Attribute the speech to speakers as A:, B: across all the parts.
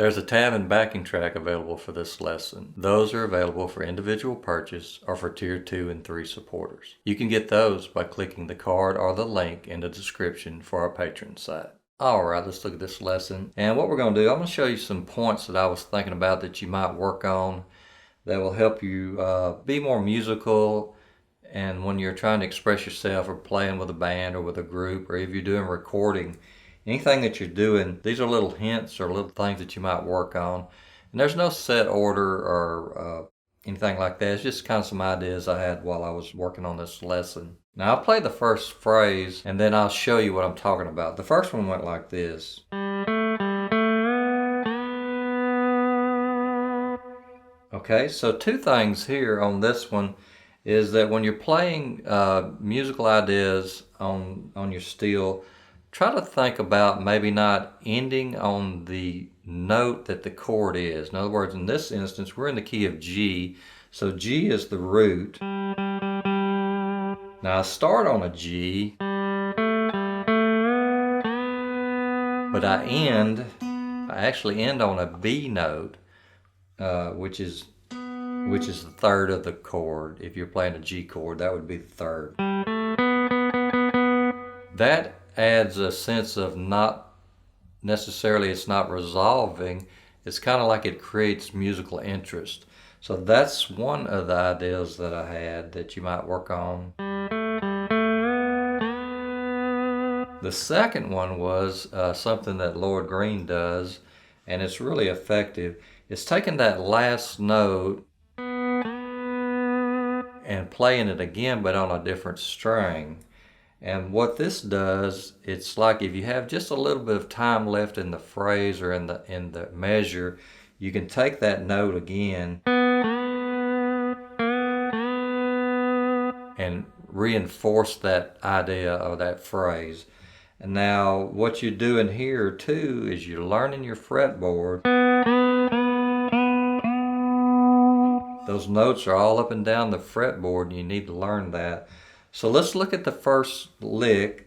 A: There's a tab and backing track available for this lesson. Those are available for individual purchase or for Tier 2 and 3 supporters. You can get those by clicking the card or the link in the description for our Patreon site. Alright, let's look at this lesson. And what we're going to do, I'm going to show you some points that I was thinking about that you might work on that will help you be more musical, and when you're trying to express yourself or playing with a band or with a group, or if you're doing recording, anything that you're doing, these are little hints or little things that you might work on. And there's no set order or anything like that. It's just kind of some ideas I had while I was working on this lesson. Now I'll play the first phrase and then I'll show you what I'm talking about. The first one went like this. Okay, so two things here on this one is that when you're playing musical ideas on your steel, try to think about maybe not ending on the note that the chord is. In other words, in this instance, we're in the key of G, so G is the root. Now I start on a G, but I actually end on a B note, which is the third of the chord. If you're playing a G chord, that would be the third. That adds a sense of not necessarily, it's not resolving. It's kind of like it creates musical interest. So that's one of the ideas that I had that you might work on. The second one was something that Lord Green does, and it's really effective. It's taking that last note and playing it again, but on a different string. And what this does, it's like if you have just a little bit of time left in the phrase or in the measure, you can take that note again and reinforce that idea of that phrase. And now what you're doing here too is you're learning your fretboard. Those notes are all up and down the fretboard and you need to learn that. So let's look at the first lick.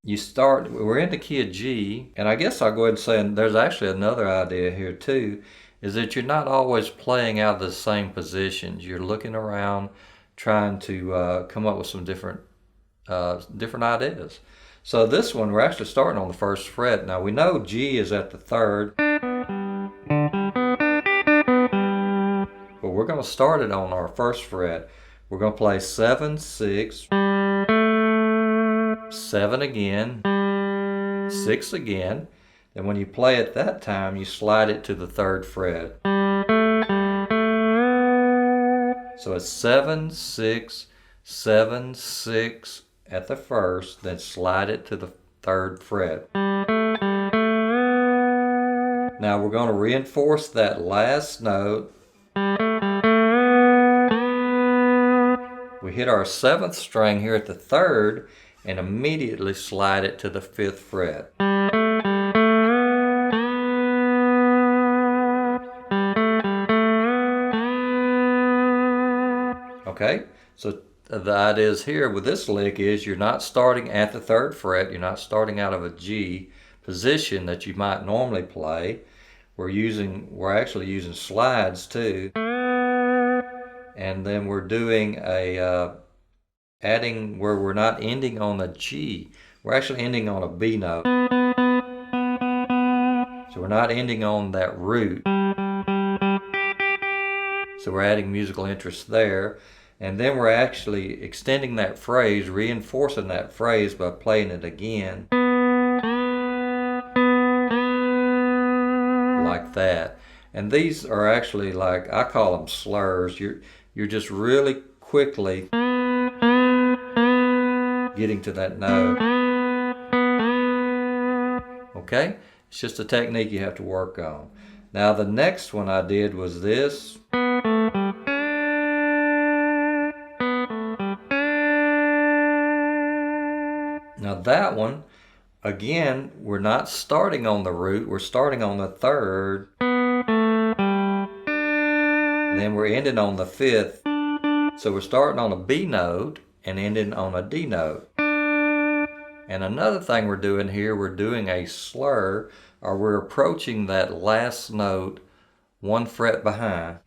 A: We're in the key of G, and I guess I'll go ahead and say, and there's actually another idea here too, is that you're not always playing out the same positions. You're looking around, trying to come up with some different ideas. So this one, we're actually starting on the first fret. Now we know G is at the third, but we're going to start it on our first fret. We're going to play 7, 6, 7 again, 6 again. And when you play it that time, you slide it to the third fret. So it's 7, 6, 7, 6 at the first, then slide it to the third fret. Now we're going to reinforce that last note. We hit our 7th string here at the third and immediately slide it to the 5th fret. Okay, so the ideas here with this lick is you're not starting at the 3rd fret, you're not starting out of a G position that you might normally play. We're actually using slides too. And then we're doing adding where we're not ending on a G. We're actually ending on a B note. So we're not ending on that root. So we're adding musical interest there. And then we're actually extending that phrase, reinforcing that phrase by playing it again. Like that. And these are actually, like, I call them slurs. You're just really quickly getting to that note. Okay? It's just a technique you have to work on. Now the next one I did was this. Now that one, again, we're not starting on the root, we're starting on the 3rd. And then we're ending on the 5th. So we're starting on a B note and ending on a D note. And another thing we're doing here, we're doing a slur, or we're approaching that last note 1 fret behind.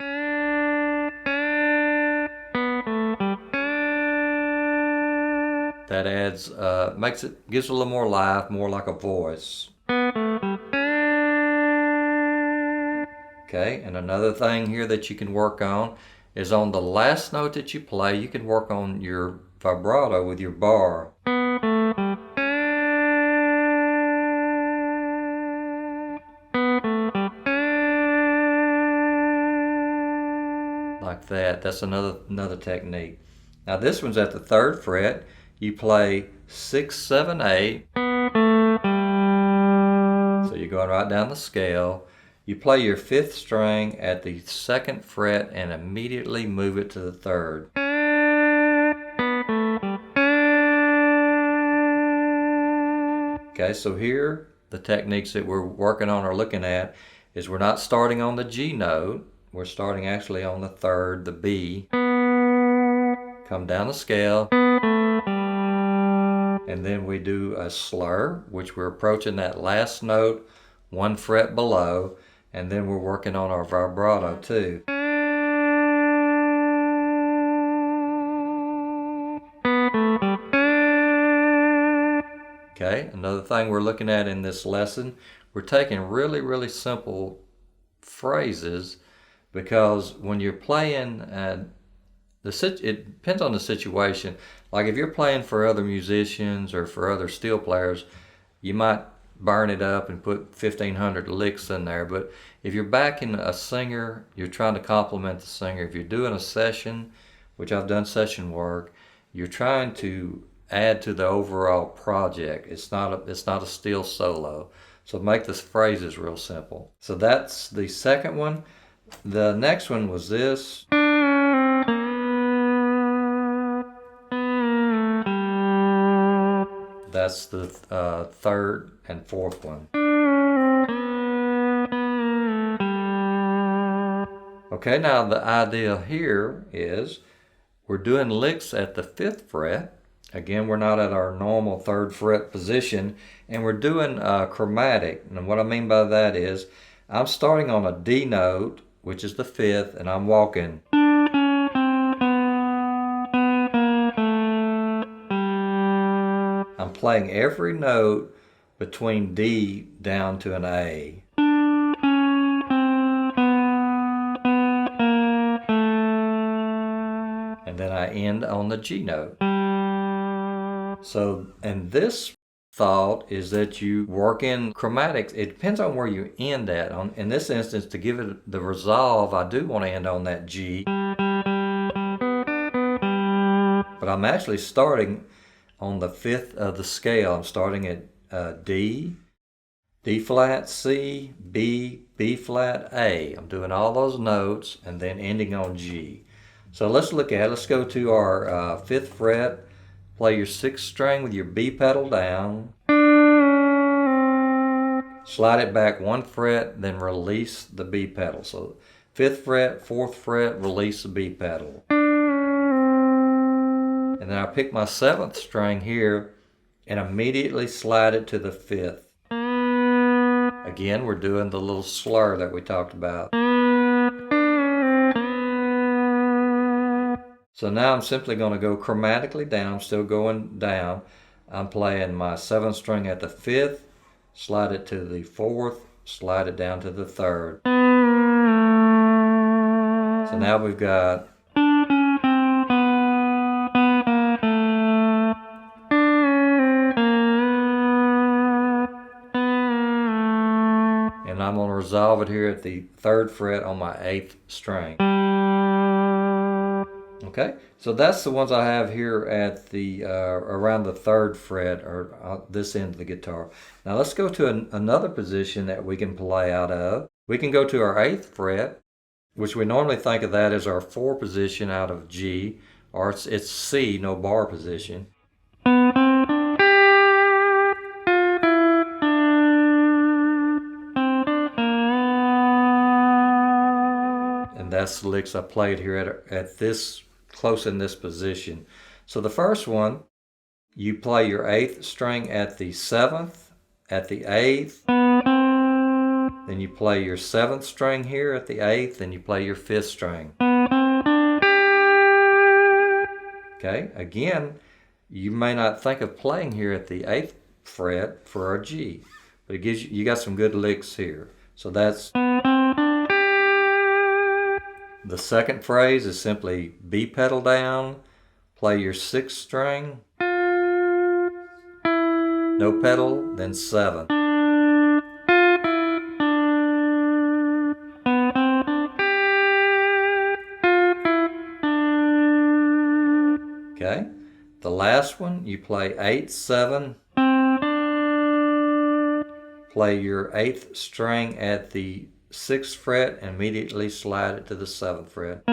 A: That adds, gives it a little more life, more like a voice. Okay, and another thing here that you can work on is on the last note that you play, you can work on your vibrato with your bar. Like that. That's another technique. Now this one's at the 3rd fret. You play 6, 7, 8. So you're going right down the scale. You play your 5th string at the 2nd fret and immediately move it to the 3rd. Okay, so here the techniques that we're working on or looking at is we're not starting on the G note. We're starting actually on the 3rd, the B. Come down the scale. And then we do a slur, which we're approaching that last note 1 fret below. And then we're working on our vibrato too. Okay, another thing we're looking at in this lesson, we're taking really simple phrases, because when you're playing, it depends on the situation. Like if you're playing for other musicians or for other steel players, you might burn it up and put 1,500 licks in there. But if you're backing a singer, you're trying to compliment the singer. If you're doing a session, which I've done session work, you're trying to add to the overall project. It's not a steel solo. So make the phrases real simple. So that's the second one. The next one was this. That's the 3rd and 4th one. Okay, now the idea here is we're doing licks at the 5th fret. Again, we're not at our normal 3rd fret position, and we're doing chromatic. And what I mean by that is I'm starting on a D note, which is the 5th, and I'm walking. I'm playing every note between D down to an A. And then I end on the G note. So, and this thought is that you work in chromatics. It depends on where you end at. In this instance, to give it the resolve, I do want to end on that G. But I'm actually starting on the 5th of the scale. I'm starting at D, D flat, C, B, B flat, A. I'm doing all those notes and then ending on G. So let's look at it. Let's go to our 5th fret. Play your 6th string with your B pedal down. Slide it back 1 fret, then release the B pedal. So 5th fret, 4th fret, release the B pedal. And then I pick my 7th string here and immediately slide it to the 5th. Again, we're doing the little slur that we talked about. So now I'm simply going to go chromatically down. I'm still going down. I'm playing my 7th string at the 5th, slide it to the 4th, slide it down to the 3rd. So now we've got and I'm going to resolve it here at the 3rd fret on my 8th string. Okay, so that's the ones I have here at the around the 3rd fret, or this end of the guitar. Now let's go to another position that we can play out of. We can go to our 8th fret, which we normally think of that as our 4 position out of G, or it's C, no bar position. And that's the licks I played here at this close in this position. So the first one, you play your 8th string at the 7th, at the 8th, then you play your 7th string here at the 8th, and you play your 5th string. Okay, again, you may not think of playing here at the 8th fret for our G, but it gives you got some good licks here. So that's the second phrase is simply B pedal down, play your 6th string, no pedal, then 7. Okay, the last one, you play 8, 7, play your 8th string at the 6th fret and immediately slide it to the 7th fret.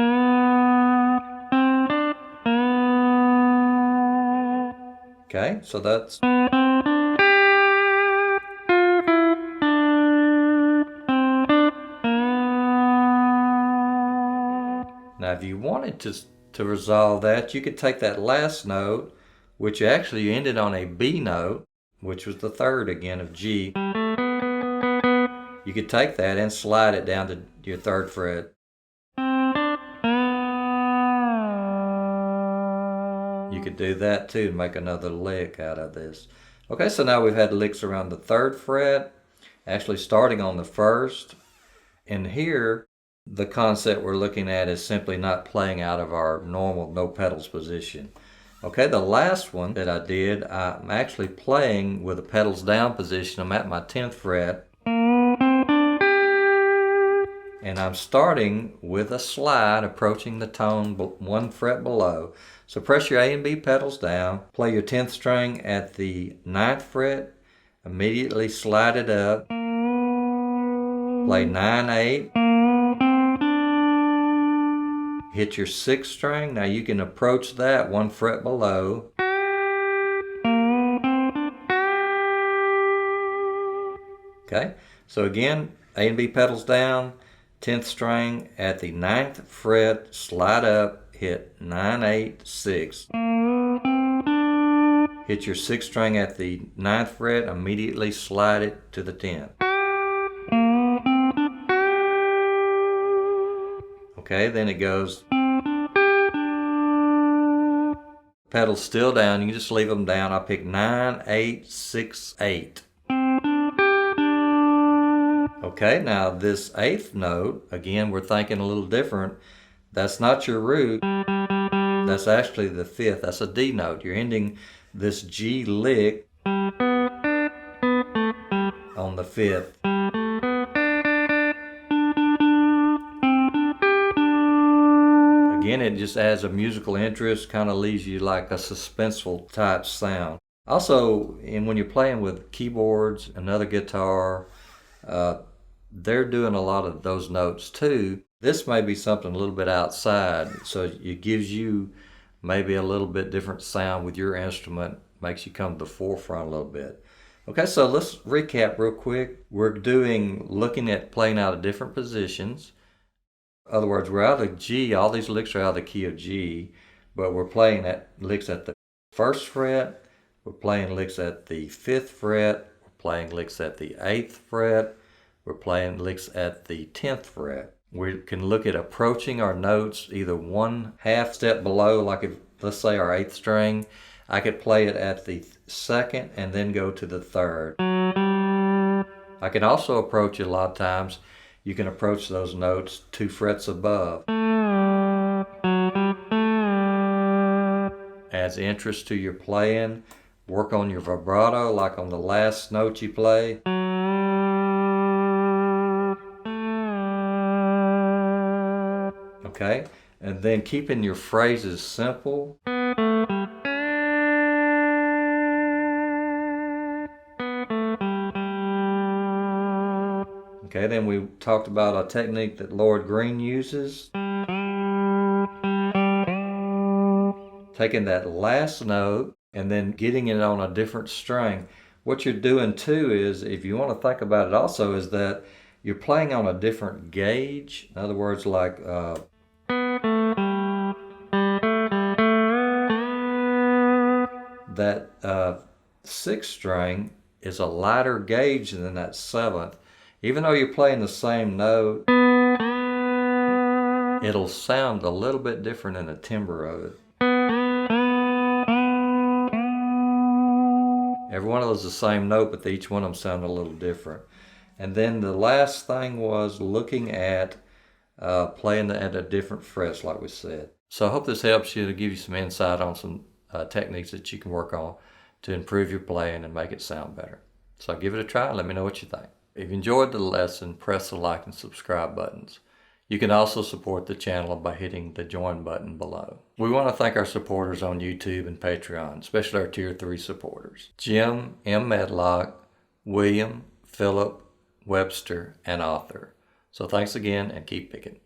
A: Okay, so that's now if you wanted to resolve that, you could take that last note, which actually ended on a B note, which was the 3rd again of G. You could take that and slide it down to your 3rd fret. You could do that too and make another lick out of this. Okay, so now we've had licks around the 3rd fret, actually starting on the 1st. And here, the concept we're looking at is simply not playing out of our normal no pedals position. Okay, the last one that I did, I'm actually playing with the pedals down position. I'm at my 10th fret. And I'm starting with a slide approaching the tone 1 fret below. So press your A and B pedals down, play your 10th string at the 9th fret, immediately slide it up, play 9, 8, hit your 6th string. Now you can approach that 1 fret below. Okay, so again, A and B pedals down, 10th string at the 9th fret, slide up, hit 9, 8, 6. Hit your 6th string at the 9th fret, immediately slide it to the 10th. Okay, then it goes, pedals still down, you can just leave them down. I pick 9, 8, 6, 8. Okay, now this 8th note, again, we're thinking a little different. That's not your root, that's actually the 5th, that's a D note. You're ending this G lick on the 5th. Again, it just adds a musical interest, kind of leaves you like a suspenseful type sound. Also, when you're playing with keyboards, another guitar, they're doing a lot of those notes too. This may be something a little bit outside, so it gives you maybe a little bit different sound with your instrument, makes you come to the forefront a little bit. Okay, so let's recap real quick. We're looking at playing out of different positions. In other words, we're out of G, all these licks are out of the key of G, but we're playing licks at the 1st fret, we're playing licks at the 5th fret, we're playing licks at the 8th fret, we're playing licks at the 10th fret. We can look at approaching our notes either 1/2 step below, like if, let's say our 8th string, I could play it at the 2nd and then go to the 3rd. I can also approach it a lot of times. You can approach those notes 2 frets above. Adds interest to your playing. Work on your vibrato, like on the last note you play. Okay, and then keeping your phrases simple. Okay, then we talked about a technique that Lord Green uses. Taking that last note and then getting it on a different string. What you're doing too is, if you want to think about it also, is that you're playing on a different gauge. In other words, like that sixth string is a lighter gauge than that seventh. Even though you're playing the same note, it'll sound a little bit different in the timbre of it. Every one of those is the same note, but each one of them sound a little different. And then the last thing was looking at playing at a different frets, like we said. So I hope this helps you to give you some insight on some techniques that you can work on to improve your playing and make it sound better. So give it a try and let me know what you think. If you enjoyed the lesson, press the like and subscribe buttons. You can also support the channel by hitting the join button below. We want to thank our supporters on YouTube and Patreon, especially our Tier 3 supporters: Jim M. Medlock, William, Philip, Webster, and Arthur. So thanks again and keep picking.